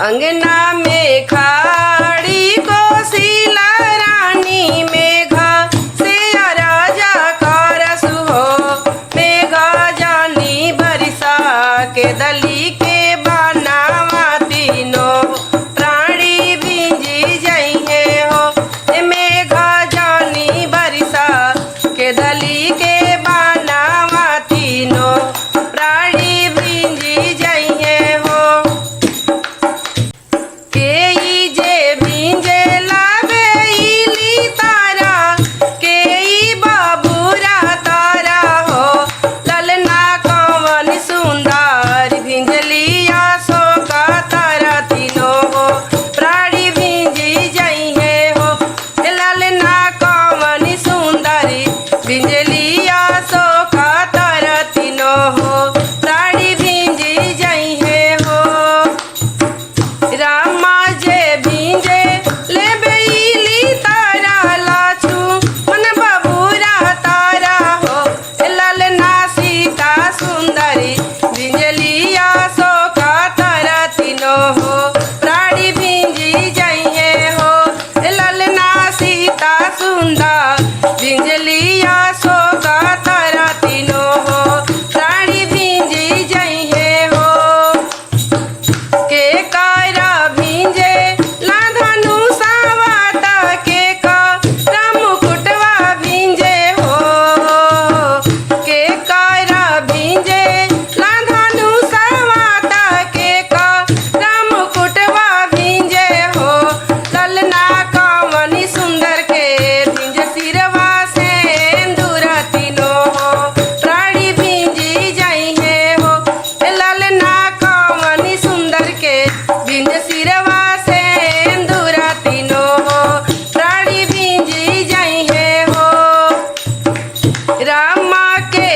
अंगना में खाड़ी कोसिला रानी मेघा से राजा करसु हो मेघा जानी बरिसा के दली के बनावा तीनो प्राणी भिंजी जइहे हो मेघा जानी बरिसा के दली के बनावा तीनो प्राणी भिंजी जइहे हो के जे भिंजे लावे इली तारा के बाबूरा तारा हो ललना कवन सुंदर भिंजलिया सो का तारा तीनो हो प्राणी भिंजी जइहे हो ललना कवन सुंदरी भिंजलिया सो का तारा तीनो हो प्राणी भिंजी जइहे हो रामा जे भिंजे ले बेली तारा लाछू मन बाबूरा तारा हो ललना सीता सुंदरी भिंजलिया सो का तारा तीनो हो प्राणी भिंजी जइहे हो ललना सीता सुंदर भिंजलिया सो का तारा तीनो हो प्राणी भिंजी जइहे हो के कायरा भिंजे लाधनु सावाता के का मुकुटवा भिंजे हो के कायरा भिंजे लाधनु सावाता के का मुकुटवा भिंजे हो ललना कवनी सुंदर के भिंज सिरवा से दूरा तीनो हो प्राणी भिंजी जइहे हो ललना कवनी सुंदर के भिंज सिरवा से दूरा तीनो हो प्राणी भिंजी जइहे हो रामा के